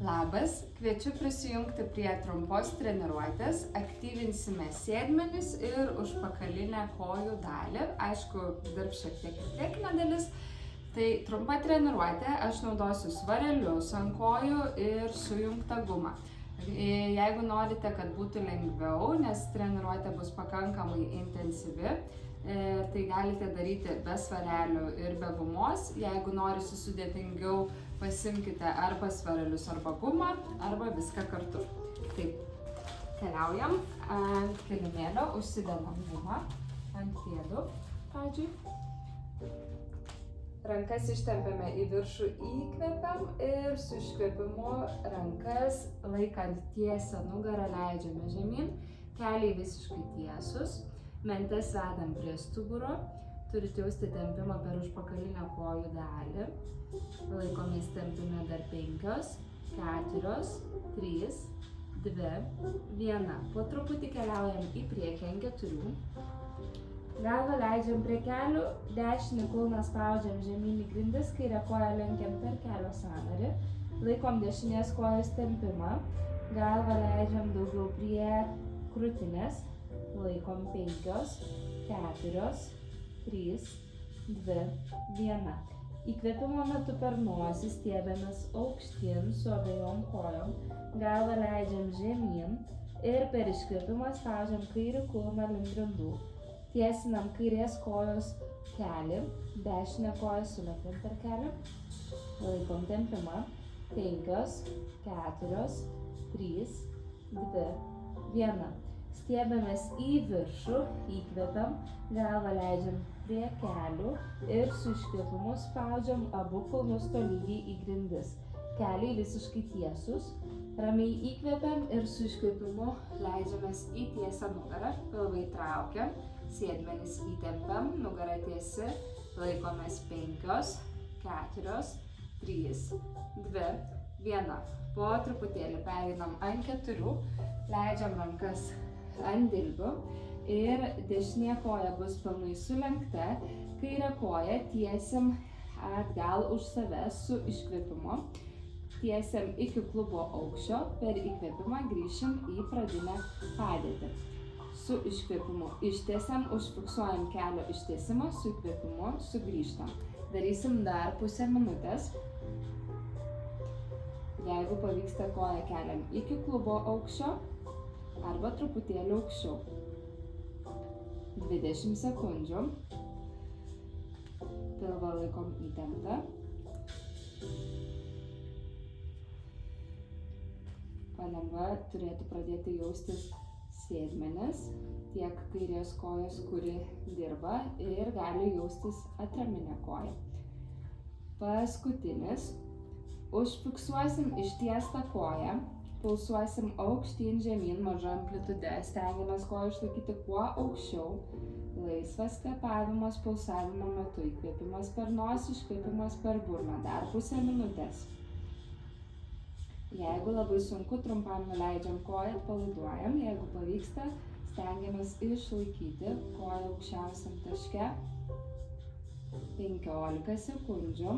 Labas, kviečiu prisijungti prie trumpos treniruotės, aktyvinsime sėdmenis ir užpakalinę kojų dalį, aišku, dirbs šiek tiek ir priekinė dalis. Tai trumpa treniruotė, aš naudosiu svarelius ant kojų ir sujungtą gumą. Jeigu norite, kad būtų lengviau, nes treniruotė bus pakankamai intensyvi, tai galite daryti be svarelių ir be gumos. Jeigu norisi sudėtingiau, pasimkite arba svarelius, arba gumą, arba viską kartu. Taip, keliaujam ant kilimėlio, užsidedam gumą ant pėdų pradžiui. Rankas ištempiame į viršų, įkvepiam ir su iškvėpimu rankas laikant tiesią nugarą leidžiame žemyn, keliai visiškai tiesus, mentes vedam prie stuburo, turite jausti tempimą per užpakalinę kojų dalį, laikomės tempime dar 5, 4, 3, 2, 1, po truputį keliaujam į priekį ant 4. Galvą leidžiam prie kelių, dešinį kulną spaudžiam žemyn į grindis, kairę koją lenkiam per kelio sąnarį, laikom dešinės kojos tempimą, galvą leidžiam daugiau prie krūtinės, laikom 5, 4, 3, 2, 1. Įkvėpimo metu per nosį stiebiamės aukštyn su abiejom kojom, galvą leidžiam žemyn ir per iškvėpimą spaudžiam kairį kulną link grindų. Tiesinam kairės kojos kelį, dešinę koją sulepiam per kelią, laikom tempimą, 5, 4, 3, 2, 1. Stiebiamės į viršų, įkvepiam, galvą leidžiam prie kelių ir su iškvėpimu spaudžiam abu kulnus tolygiai į grindis. Keliai visiškai tiesus, ramiai įkvepiam ir su iškvėpimu leidžiamės į tiesą nugarą, pilvai traukiam. Sėdmenis įtempiam, nugara tiesi, laikomės 5, 4, 3, 2, 1. Po truputėlį pereinam ant 4, leidžiam rankas ant dilbių ir dešinė koja bus pilnai sulenkta, kairę koją tiesim atgal už save su iškvėpimu. Tiesiam iki klubo aukščio, per įkvėpimą grįšim į pradinę padėtį. Su iškvėpimu ištiesiam, užfiksuojam kelio ištiesimą, su įkvėpimu sugrįžtam. Darysim dar pusę minutės. Jeigu pavyksta, koją keliam iki klubo aukščio arba truputėlį aukščiau. 20 sekundžių. Pilvą laikom įtemptą. Palengva turėtų pradėti jaustis sėdmenis, tiek kairės kojos, kuri dirba, ir gali jaustis atraminė koja. Paskutinis. Užfiksuosim ištiestą koją, pulsuosim aukštyn žemyn maža amplitude, stengiamės koją išlaikyti kuo aukščiau. Laisvas kvėpavimas pulsavimo metu, įkvėpimas per nosį, iškvėpimas per burną, dar pusę minutės. Jeigu labai sunku, trumpam nuleidžiam koją, atpalaiduojam. Jeigu pavyksta, stengiamės išlaikyti koją aukščiausiam taške. 15 sekundžių.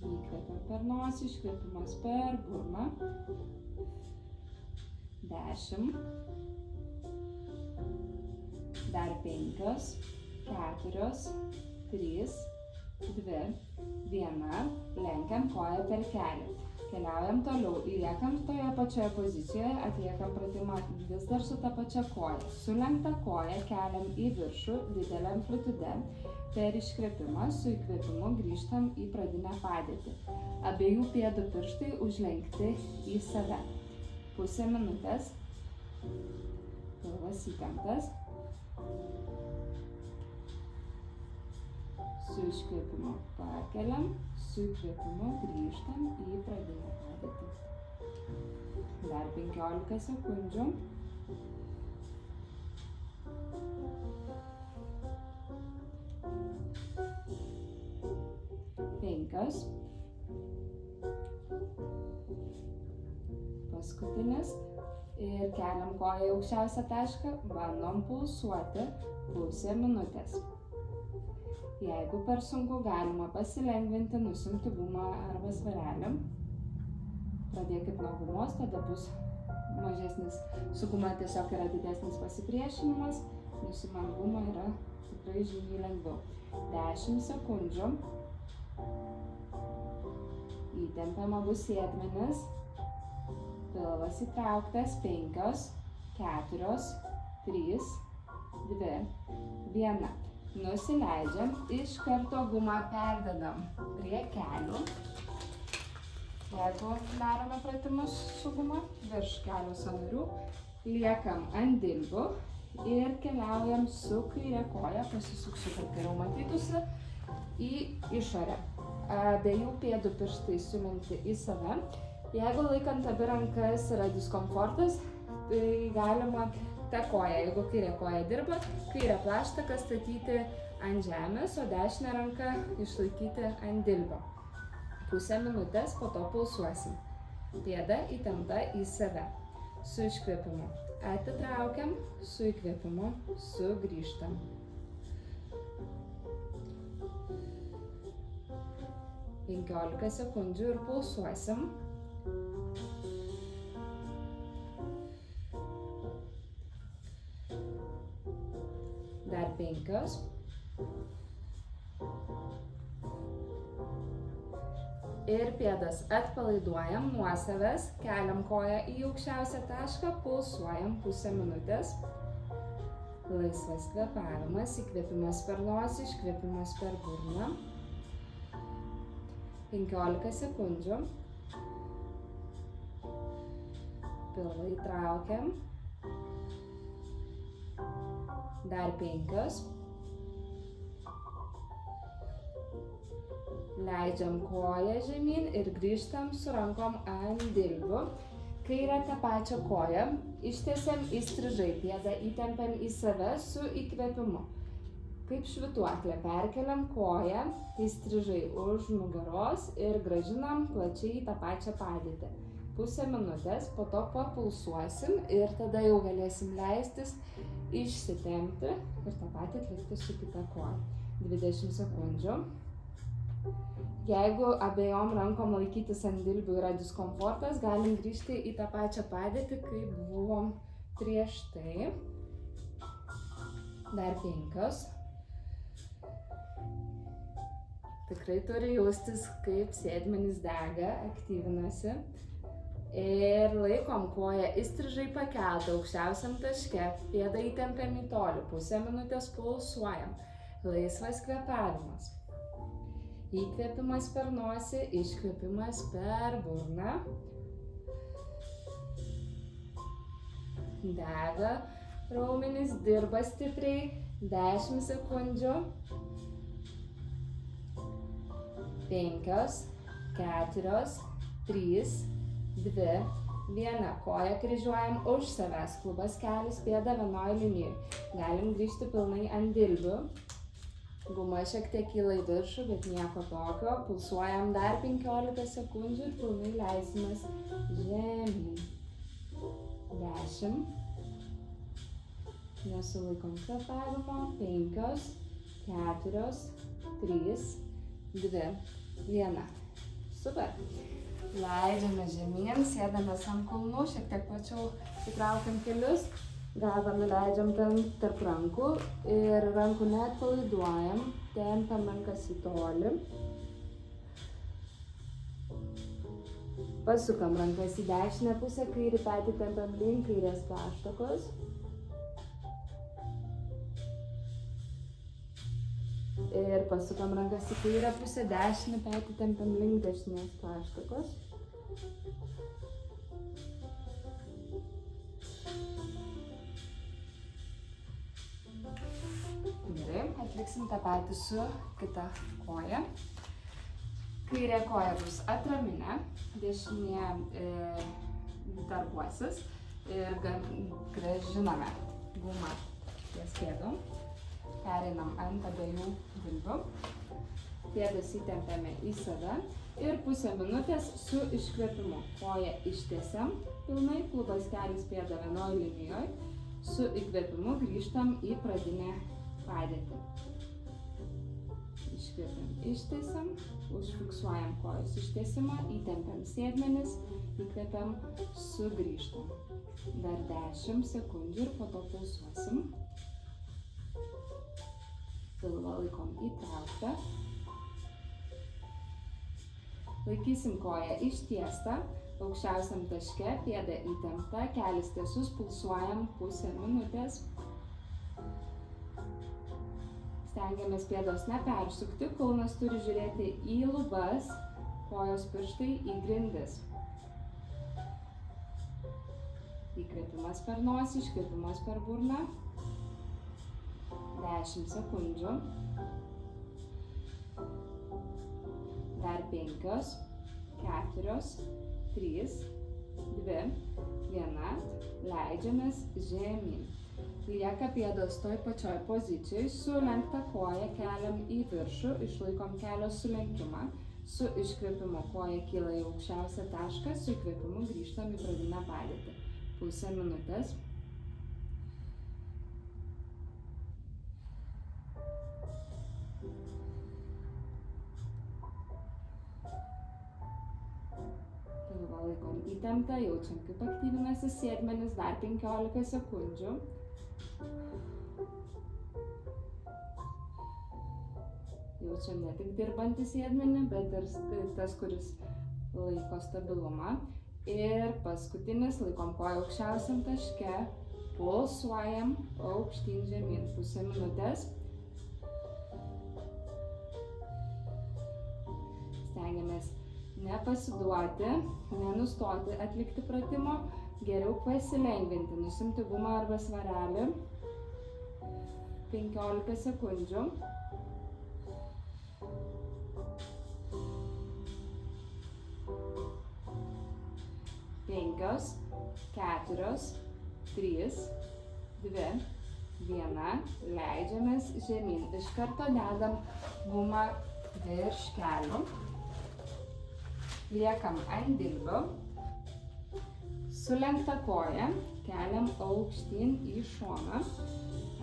Įkvepiam per nosį, iškvėpimas per burną. 10. Dar 5, 4, 3, 2, 1. Lenkiam koją per kelį. Keliaujam toliau, liekam toje pačioje pozicijoje, atliekam pratimą vis dar su ta pačia koja. Sulenkta koja keliam į viršų, didelę amplitudę, per iškvėpimą su įkvėpimu grįžtam į pradinę padėtį. Abiejų pėdų pirštai užlenkti į save. Pusę minutės, pilvas įtemptas. Su iškvėpimu pakeliam, su įkvėpimu grįžtam į pradinę padėtį. Dar 15 sekundžių. 5. Paskutinis. Ir keliam koją į aukščiausią tašką, bandom pulsuoti pusę minutės. Jeigu per sunku, galima pasilengvinti, nusimti gumą arba svarelį. Pradėkit nuo gumos, tada bus mažesnis, su guma tiesiog yra didesnis pasipriešinimas, nusimant gumą yra tikrai žymiai lengviau. 10 sekundžių. Įtempiam abu sėdmenis, pilvas įtrauktas, 5, 4, 3, 2, 1. Nusileidžiam, iš karto gumą perdedam prie kelių. Jeigu darome pratimus su guma, virš kelių sąnarių, liekam ant dilbių ir keliaujam su kairė koja, pasisuksiu, kad geriau matytųsi, į išorę. Abiejų pėdų pirštai sulenkti į save. Jeigu laikant abi rankas yra diskomfortas, tai galima tą koją, jeigu kairė koja dirba, kairę plaštaką statyti ant žemės, o dešinę ranką išlaikyti ant dilbio. Pusę minutės, po to pulsuosim. Pėda įtempta į save. Su iškvėpimu atitraukiam, su įkvėpimu sugrįžtam. Penkiolika sekundžių ir pulsuosim. Dar 5. Ir pėdas atpalaiduojam nuo savęs, keliam koją į aukščiausią tašką, pulsuojam pusę minutės. Laisvas kvėpavimas, įkvėpimas per nosį, iškvėpimas per burną. 15 sekundžių. Pilvą įtraukiam. Dar 5. Leidžiam koją žemyn ir grįžtam su rankom ant dilbių. Kairę tą pačią koją ištiesiam įstrižai, pėdą įtempiam į save su įkvėpimu. Kaip švytuoklė perkeliam koją, įstrižai už nugaros ir grąžinam plačiai į tą pačią padėtį. Pusę minutės, po to papulsuosim ir tada jau galėsim leistis, išsitempti ir tą patį atlikti su kita koja. 20 sekundžių. Jeigu abiejom rankom laikytis ant dilbių yra diskomfortas, galim grįžti į tą pačią padėtį, kaip buvom prieš tai. Dar 5. Tikrai turi jaustis, kaip sėdmenys dega, aktyvinasi. Ir laikom koją įstrižai pakeltą aukščiausiam taške, pėdą įtempiam į tolį, pusę minutės pulsuojam. Laisvas kvėpavimas. Įkvėpimas per nosį, iškvėpimas per burną. Dega raumenys, dirba stipriai. 10 sekundžių. 5, 4, 3, 2, 1. Koją kryžiuojam už savęs, klubas kelias, pėda vienoj linijoj. Galim grįžti pilnai ant dilbių. Guma šiek tiek kyla į viršų, bet nieko tokio. Pulsuojam dar 15 sekundžių ir pilnai leisimės žemyn. 10. Nesulaikom kvėpavimo. 5, 4, 3, 2, 1. Super. Leidžiame žemyn, sėdamės ant kulnų, šiek tiek plačiau įtraukiam kelius. Galvą nuleidžiam ten tarp rankų ir rankų neatpalaiduojam, tempiam rankas į tolį. Pasukam rankas į dešinę pusę, kairį petį tempiam link kairės plaštakos. Ir pasukam rankas į kairę pusę, dešinę petį tempiam link dešinės plaštakos. Gerai, atliksim tą patį su kita koja. Kairė koja bus atraminė, dešinė darbuosis ir grąžiname gumą ties pėdom. Pereinam ant abiejų dilbių. Pėdas įtempiame į save ir pusę minutės su iškvėpimu. Koją ištiesiam pilnai, klubas kelias, pėda vienoj linijoj. Su įkvėpimu grįžtam į pradinę padėtį. Iškvepiam, ištiesiam, užfiksuojam kojos ištiesimą, įtempiam sėdmenis, įkvepiam, sugrįžtam. Dar 10 sekundžių ir po to pulsuosim. Pilvą laikom įtrauktą. Laikysim koją ištiestą, aukščiausiam taške, pėda įtempta, kelis tiesus, pulsuojam pusę minutės. Stengiamės pėdos nepersukti, kulnas turi žiūrėti į lubas, kojos pirštai į grindis. Įkvėpimas per nosį, iškvėpimas per burną. 10 sekundžių. Dar 5, 4, 3, 2, 1. Leidžiamės žemyn. Lieka pėdos toj pačioj pozicijoj, sulenkta koja keliam į viršų, išlaikom kelio sulenkimą. Su iškvėpimu koja kyla į aukščiausią tašką, su įkvėpimu grįžtam į pradinę padėtį. Pusę minutės. Pilvą laikom įtemptą, jaučiam kaip aktyvinasi sėdmenis, dar 15 sekundžių. Jaučiam ne tik dirbantį sėdmenį, bet ir tas, kuris laiko stabilumą. Ir paskutinis, laikom koją aukščiausiam taške, pulsuojam aukštyn žemyn, pusę minutės. Stengiamės nepasiduoti, nenustoti atlikti pratimo, geriau pasilengvinti, nusimti gumą arba svarelį. 15 sekundžių. 5, 4, 3, 2, 1. Leidžiamės žemyn. Iš karto dedam gumą virš kelių. Liekam ant dilbių. Sulenkta koja, keliam aukštyn į šoną.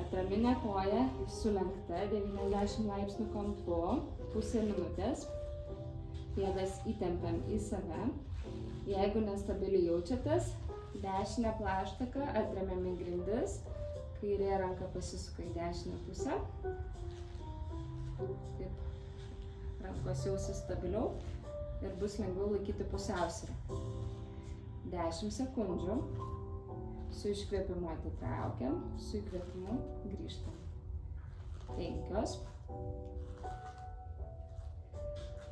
Atraminė koja sulenkta 90 laipsnių kampu, pusę minutės. Pėdas įtempiam į save. Jeigu nestabiliai jaučiatės, dešinę plaštaką atremiam į grindis, kairė ranka pasisuka į dešinę pusę. Taip, rankos jausis stabiliau ir bus lengviau laikyti pusiausvyrą. 10 sekundžių. Su iškvėpimu atitraukiam, su įkvėpimu grįžtam. 5.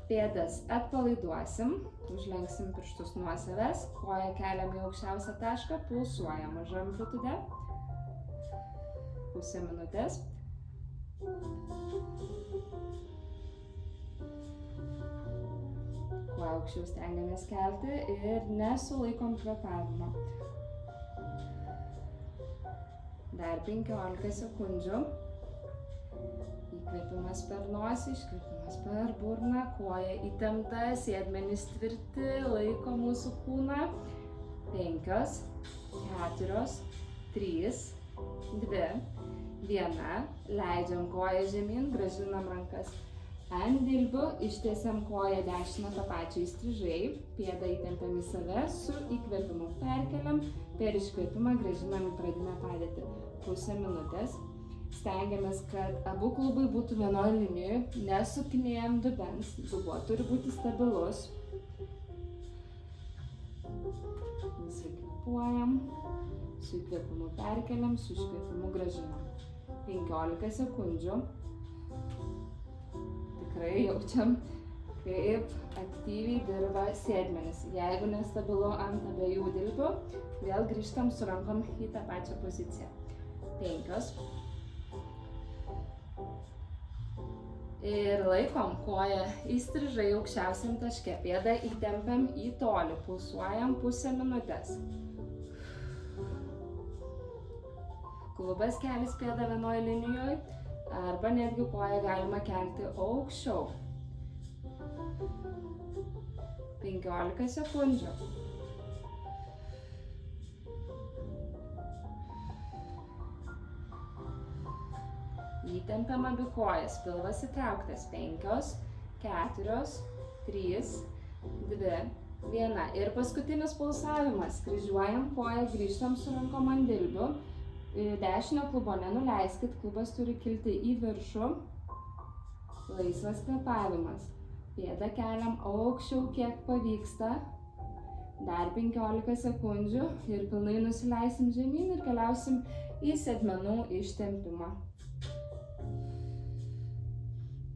Pėdas atpalaiduosim, užlenksim pirštus nuo savęs, koją keliam į aukščiausią tašką, pulsuojam maža amplitude. Pusę minutės. Kuo aukščiau stengiamės kelti ir nesulaikom kvėpavimo. Dar 15 sekundžių. Įkvėpimas per nosį, iškvėpimas per burną, koja įtempta, sėdmenys tvirti, laiko mūsų kūną. 5, 4, 3, 2, 1. Leidžiam koją žemyn, grąžinam rankas ant dilbių, ištiesiam koją dešinę tą pačią įstrižai, pėdą įtempiam į save, su įkvėpimu perkeliam, per iškvėpimą grąžinam į pradinę padėtį. Pusę minutės. Stengiamės, kad abu klubai būtų vienoj linijoj, nesukinėjam dubens, dubuo turi būti stabilus. Visai kvėpuojam, su įkvėpimu perkeliam, su iškvėpimu grąžinam. 15 sekundžių. Tikrai jaučiam, kaip aktyviai dirba sėdmenis. Jeigu nestabilu ant abiejų dilbių, vėl grįžtam su rankom į tą pačią poziciją. 5. Ir laikom koją įstrižai aukščiausiam taške, pėdą įtempiam į tolį, pulsuojam pusę minutės. Klubas kelis pėdą vienoj linijoj, arba netgi koją galima kelti aukščiau. 15 sekundžių. Įtempiam abi kojas, pilvas įtrauktas. 5, 4, 3, 2, 1. Ir paskutinis pulsavimas. Kryžiuojam koją, grįžtam su rankom ant dilbių. Dešinio klubo nenuleiskit, klubas turi kilti į viršų. Laisvas kvėpavimas. Pėdą keliam aukščiau, kiek pavyksta. Dar 15 sekundžių ir pilnai nusileisim žemyn ir keliausim į sėdmenų ištempimą.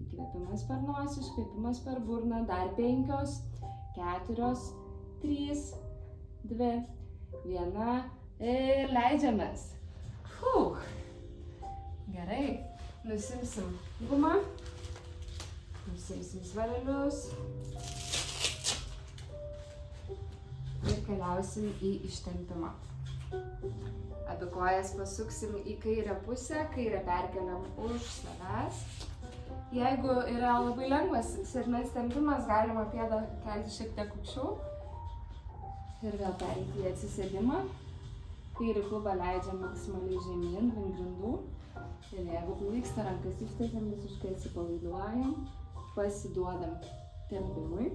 Įkvėpimas per nosį, iškvėpimas per burną. Dar 5, 4, 3, 2, 1 ir leidžiamės. Gerai, nusimsim gumą, nusimsim svarelius ir keliausim į ištempimą. Abi kojas pasuksim į kairę pusę, kairę perkeliam už savęs. Jeigu yra labai lengvas sėdmens tempimas, galima pėdą kelti šiek tiek aukščiau ir vėl pereiti į atsisėdimą. Kairį klubą leidžiam maksimaliai žemyn, link grindų. Ir jeigu pavyksta, rankas ištiesiam, visiškai atsipalaiduojam, pasiduodam tempimui.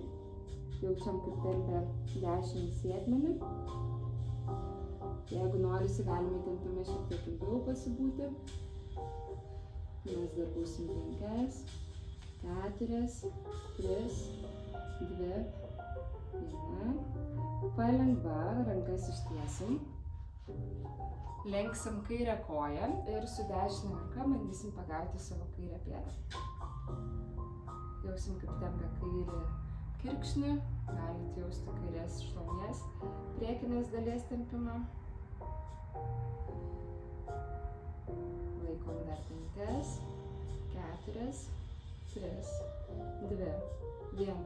Jaučiam, kaip tempia dešinį sėdmenį. Jeigu norisi, galime tempime šiek tiek ilgiau pasibūti. Mes dar būsim 5, 4, 3, 2, 1. Palengva, rankas ištiesim. Lenksim kairę koją ir su dešinė ranka bandysim pagauti savo kairę pėdą. Jausim, kaip tempia kairį kirkšnį, galite jausti kairės šlaunies, priekinės dalies tempimą. Laikom dar 5, 4, 3, 2, 1.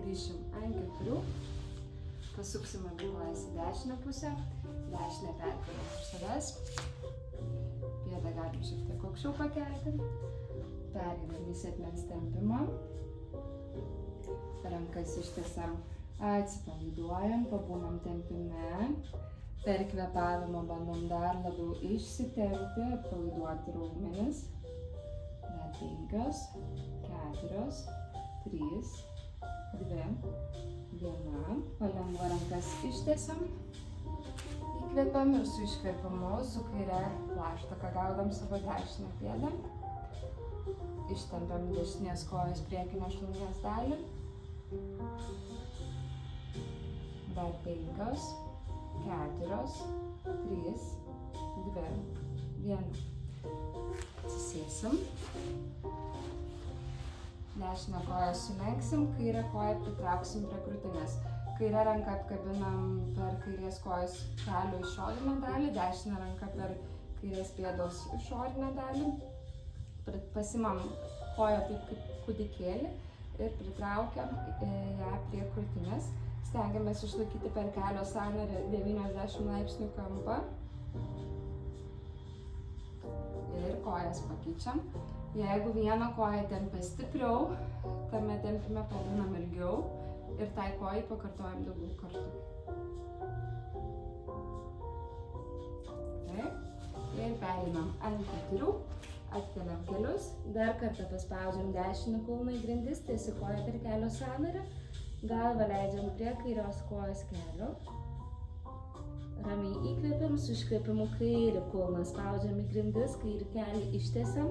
Grįšim ant 4. Pasuksim abi kojas į dešinę pusę. Dešinę perkeliam už savęs. Pėdą galim šiek tiek aukščiau pakelti. Pereinam į sėdmens tempimą. Rankas ištiesiam, atsipalaiduojam, pabūnam tempime. Per kvėpavimą bandom dar labiau išsitempti, atpalaiduoti raumenis. Dar 5, 4, 3, 2, 1. Palengva rankas ištiesiam. Įkvėpiam ir su iškvėpimu, su kaire plaštaka gaudam savo dešinę pėdą. Ištempiam dešinės kojos priekinę šlaunies dalį. Dar 5, 4, 3, 2, 1. Atsisėsim. Dešinę koją sulenksim, kairę koją pritrauksim prie krūtinės. Kairę ranką apkabinam per kairės kojos kelių išorinę dalį, dešinę ranką per kairės pėdos išorinę dalį. Pasimam koją taip kaip kūdikėlį ir pritraukiam ją prie krūtinės. Stengiamės išlaikyti per kelio sąnarį 90 laipsnių kampą. Ir kojas pakeičiam. Jeigu vieną koją tempia stipriau, tame tempime pabūnam ilgiau ir tai kojai pakartojam daugiau kartų. Taip. Ir pereinam ant 4, atkeliam kelius, dar kartą paspaudžiam dešinį kulną į grindis, tiesi koją per kelio sąnarį, galvą leidžiam prie kairios kojos kelio. Ramiai įkvėpiam, su iškvėpimu kairį kulną spaudžiam į grindis, kairį kelį ištiesiam,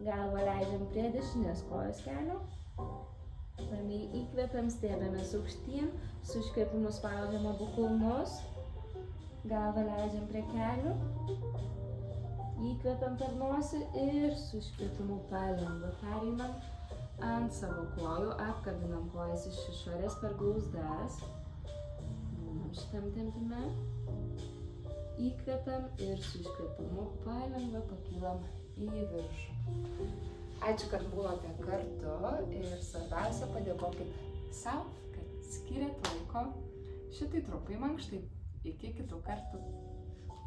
galvą leidžiam prie dešinės kojos kelio. Ramiai įkvėpiam, stiebiamės aukštyn, su iškvėpimu spaudžiam abu kulnus, galvą leidžiam prie kelių. Įkvėpiam per nosį ir su iškvėpimu palengva pereinam ant savo kojų, apkabinam kojas iš išorės per glauzdas. Būnam šitam tempime. Įkvėpiam ir su iškvėpimu palengva pakylam į viršų. Ačiū, kad buvote kartu ir svarbiausia, padėkokit sau, kad skiriat laiko šitai trumpai mankštai. Iki kitų kartų.